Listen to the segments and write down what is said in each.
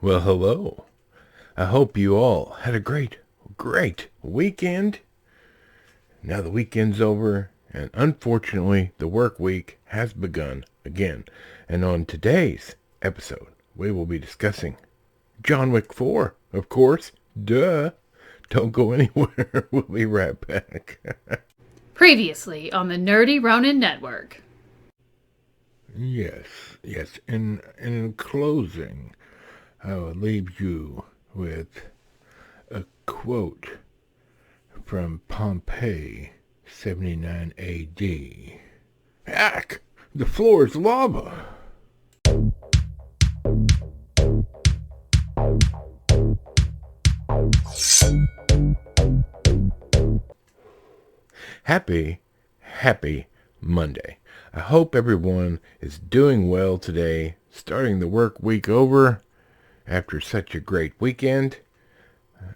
Well, hello. I hope you all had a great weekend. Now the weekend's over, and unfortunately, the work week has begun again. And on today's episode, we will be discussing John Wick 4, of course. Duh. Don't go anywhere. We'll be right back. Previously on the Nerdy Ronin Network. Yes. In closing, I will leave you with a quote from Pompeii, 79 AD. Hack! The floor is lava! Happy Monday. I hope everyone is doing well today, starting the work week over after such a great weekend.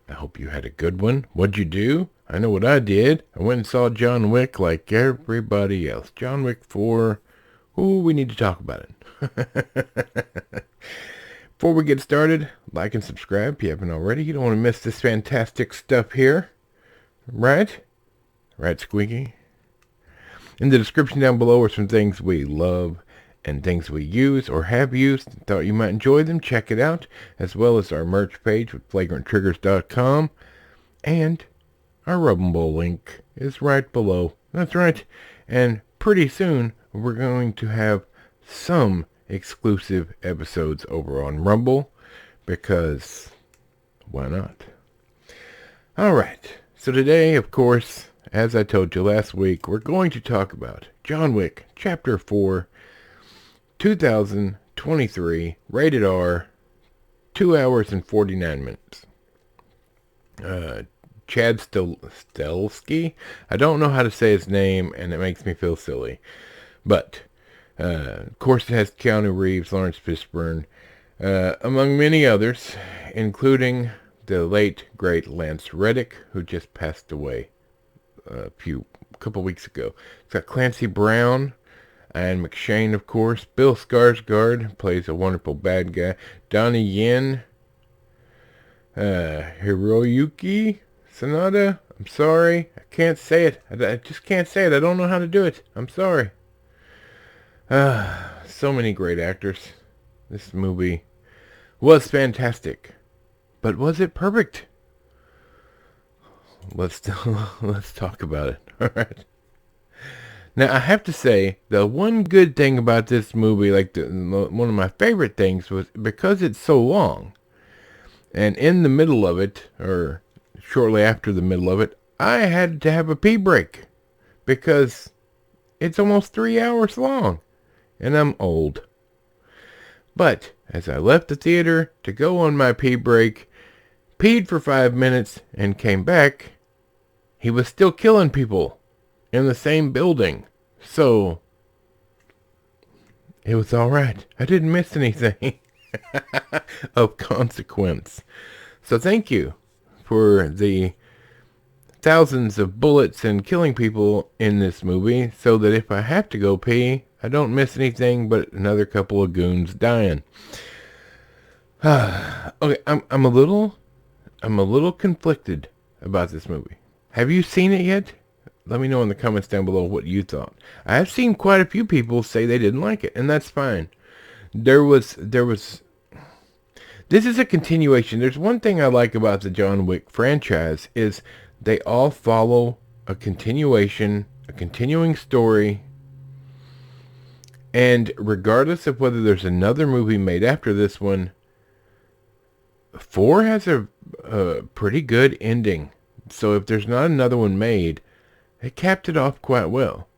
I hope you had a good one. What'd you do? I know what I did. I went and saw John Wick like everybody else. John Wick 4. Ooh, we need to talk about it. Before we get started, like and subscribe if you haven't already. You don't want to miss this fantastic stuff here. Right? Right, Squeaky? In the description down below are some things we love and things we use or have used. Thought you might enjoy them. Check it out. As well as our merch page with flagranttriggers.com. And our Rumble link is right below. That's right. And pretty soon we're going to have some exclusive episodes over on Rumble. Because why not? Alright. So today, of course, as I told you last week, we're going to talk about John Wick Chapter 4, 2023, rated R, 2 hours and 49 minutes. Chad Stelsky? I don't know how to say his name, and it makes me feel silly. But, of course, it has Keanu Reeves, Lawrence Fishburne, among many others, including the late, great Lance Reddick, who just passed away a couple weeks ago. It's got Clancy Brown and McShane, of course. Bill Skarsgård plays a wonderful bad guy. Donnie Yen, Hiroyuki Sanada. I'm sorry, I can't say it. I just can't say it. I don't know how to do it. I'm sorry. So many great actors. This movie was fantastic, but was it perfect? Let's talk about it. All right. Now I have to say the one good thing about this movie, like one of my favorite things, was because it's so long, and in the middle of it, or shortly after the middle of it, I had to have a pee break because it's almost 3 hours long, and I'm old. But as I left the theater to go on my pee break, peed for 5 minutes, and came back, he was still killing people in the same building. So, it was alright. I didn't miss anything of consequence. So thank you for the thousands of bullets and killing people in this movie, so that if I have to go pee, I don't miss anything but another couple of goons dying. Okay, I'm a little conflicted about this movie. Have you seen it yet? Let me know in the comments down below what you thought. I have seen quite a few people say they didn't like it, and that's fine. This is a continuation. There's one thing I like about the John Wick franchise is they all follow a continuation, a continuing story, and regardless of whether there's another movie made after this one, 4 has a pretty good ending. So if there's not another one made, it capped it off quite well.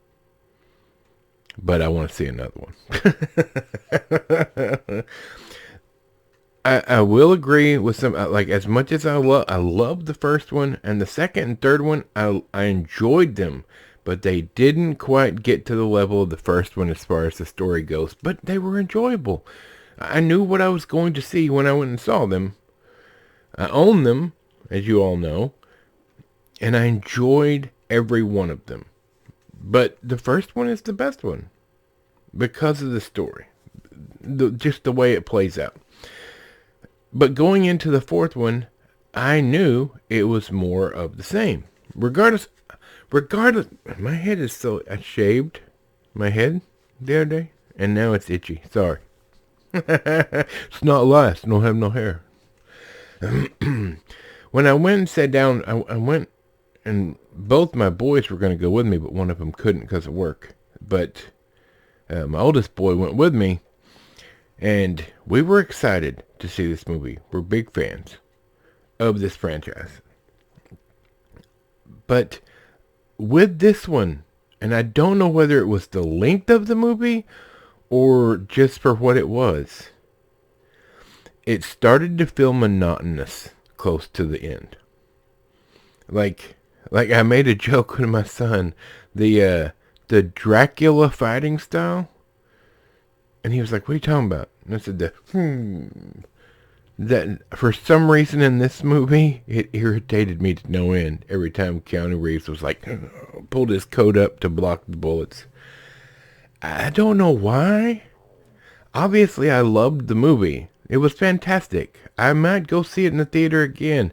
But I want to see another one. I will agree with some, like, as much as I love the first one, and the second and third one, I enjoyed them. But they didn't quite get to the level of the first one as far as the story goes. But they were enjoyable. I knew what I was going to see when I went and saw them. I own them, as you all know. And I enjoyed every one of them. But the first one is the best one. Because of the story. Just the way it plays out. But going into the fourth one, I knew it was more of the same. Regardless, my head is so, I shaved my head the other day, and now it's itchy. Sorry. It's not last. Don't have no hair. When I went and sat down, I went, and both my boys were going to go with me, but one of them couldn't because of work. But my oldest boy went with me, and we were excited to see this movie. We're big fans of this franchise. But with this one, and I don't know whether it was the length of the movie or just for what it was, it started to feel monotonous close to the end. Like I made a joke with my son, the Dracula fighting style, and he was like, "What are you talking about?" And I said, that for some reason in this movie, it irritated me to no end every time Keanu Reeves was like, pulled his coat up to block the bullets. I don't know why. Obviously, I loved the movie. It was fantastic. I might go see it in the theater again.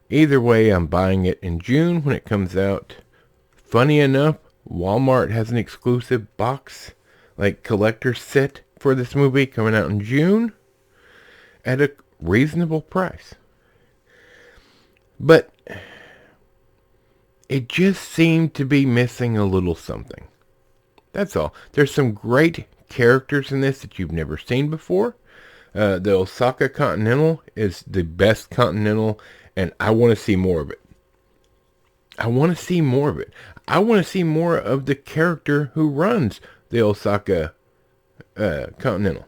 Either way, I'm buying it in June when it comes out. Funny enough, Walmart has an exclusive box, like collector's set for this movie coming out in June at a reasonable price. But it just seemed to be missing a little something. That's all. There's some great characters in this that you've never seen before. The Osaka Continental is the best Continental, and I want to see more of it. I want to see more of it. I want to see more of the character who runs the Osaka Continental.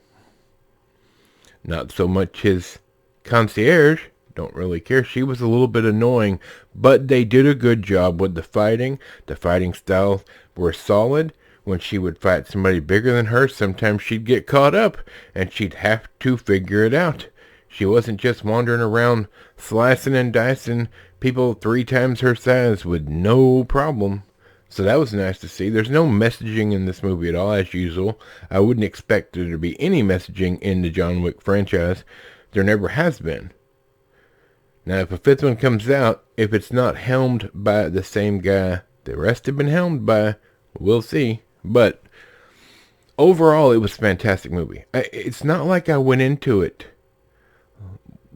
Not so much his concierge. Don't really care. She was a little bit annoying, but they did a good job with the fighting. The fighting styles were solid. When she would fight somebody bigger than her, sometimes she'd get caught up, and she'd have to figure it out. She wasn't just wandering around slicing and dicing people 3 times her size with no problem. So that was nice to see. There's no messaging in this movie at all, as usual. I wouldn't expect there to be any messaging in the John Wick franchise. There never has been. Now, if a 5th one comes out, if it's not helmed by the same guy the rest have been helmed by, we'll see. But overall, it was a fantastic movie. It's not like I went into it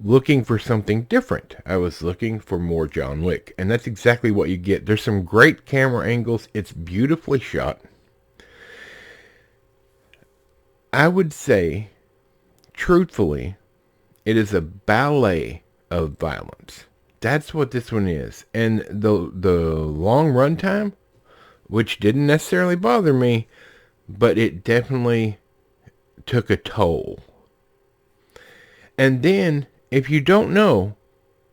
looking for something different. I was looking for more John Wick, and that's exactly what you get. There's some great camera angles. It's beautifully shot. I would say, truthfully, it is a ballet of violence. That's what this one is. And the long runtime, which didn't necessarily bother me, but it definitely took a toll. And then, if you don't know,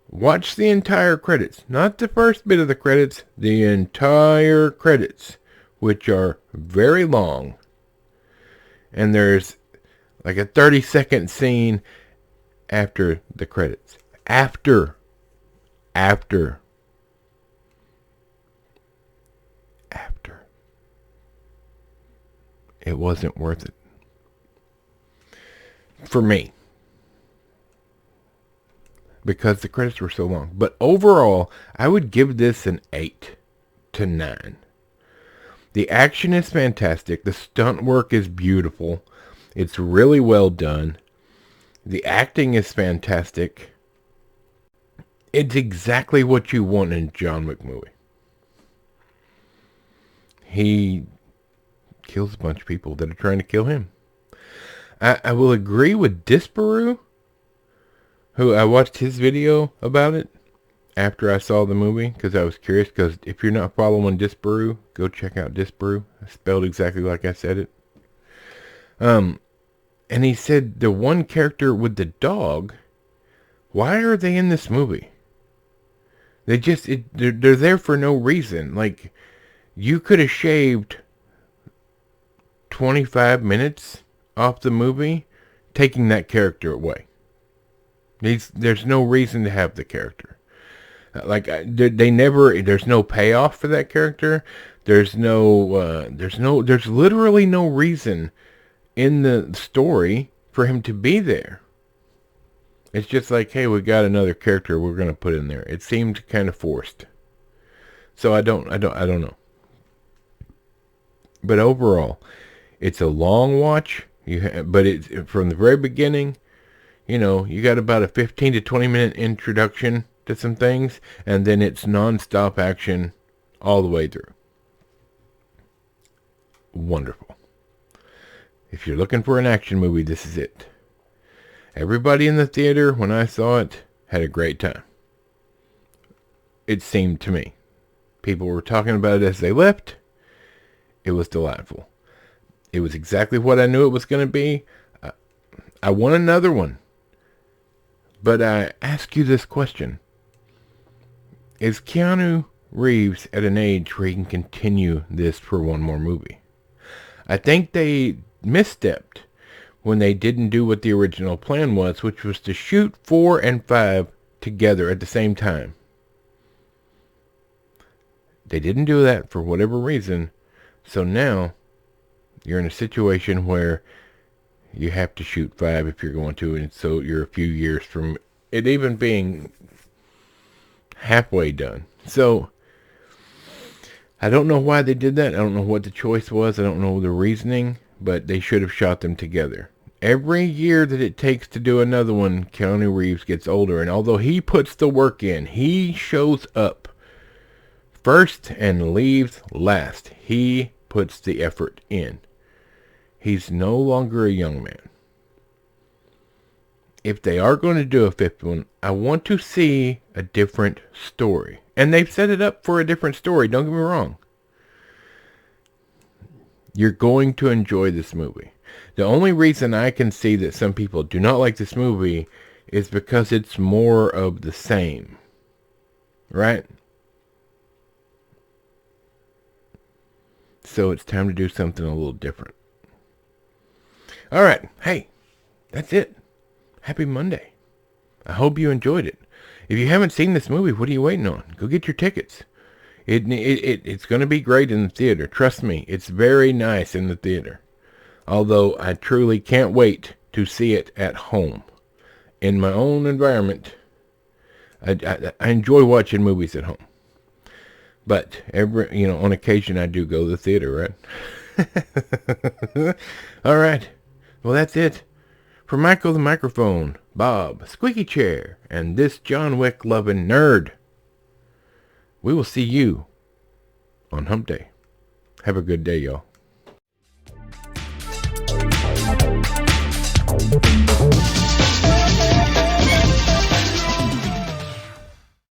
watch the entire credits. Not the first bit of the credits, the entire credits, which are very long. And there's like a 30-second scene after the credits. After. It wasn't worth it. For me. Because the credits were so long. But overall, I would give this an 8 to 9. The action is fantastic. The stunt work is beautiful. It's really well done. The acting is fantastic. It's exactly what you want in a John Wick movie. He kills a bunch of people that are trying to kill him. I will agree with Disparu, who I watched his video about it after I saw the movie, because I was curious, because if you're not following Disparu, go check out Disparu. I spelled exactly like I said it. And he said the one character with the dog, why are they in this movie? They're there for no reason. Like, you could have shaved 25 minutes off the movie taking that character away. There's no reason to have the character. There's no payoff for that character. There's literally no reason in the story for him to be there. It's just like, hey, we got another character we're going to put in there. It seemed kind of forced. So I don't know. But overall, it's a long watch. But it's from the very beginning, you got about a 15 to 20 minute introduction to some things, and then it's non-stop action all the way through. Wonderful. If you're looking for an action movie, this is it. Everybody in the theater, when I saw it, had a great time. It seemed to me. People were talking about it as they left. It was delightful. It was exactly what I knew it was going to be. I want another one. But I ask you this question. Is Keanu Reeves at an age where he can continue this for one more movie? I think they misstepped when they didn't do what the original plan was, which was to shoot 4 and 5 together at the same time. They didn't do that for whatever reason, so now you're in a situation where you have to shoot 5 if you're going to, and so you're a few years from it even being halfway done. So I don't know why they did that. I don't know what the choice was. I don't know the reasoning, but they should have shot them together. Every year that it takes to do another one, Keanu Reeves gets older. And although he puts the work in, he shows up first and leaves last. He puts the effort in. He's no longer a young man. If they are going to do a 5th one, I want to see a different story. And they've set it up for a different story, don't get me wrong. You're going to enjoy this movie. The only reason I can see that some people do not like this movie is because it's more of the same. Right? So it's time to do something a little different. Alright, hey, that's it. Happy Monday. I hope you enjoyed it. If you haven't seen this movie, what are you waiting on? Go get your tickets. It's going to be great in the theater. Trust me, it's very nice in the theater. Although I truly can't wait to see it at home. In my own environment, I enjoy watching movies at home. But on occasion I do go to the theater, right? All right. Well, that's it. For Michael the Microphone, Bob, Squeaky Chair, and this John Wick loving nerd, we will see you on Hump Day. Have a good day, y'all.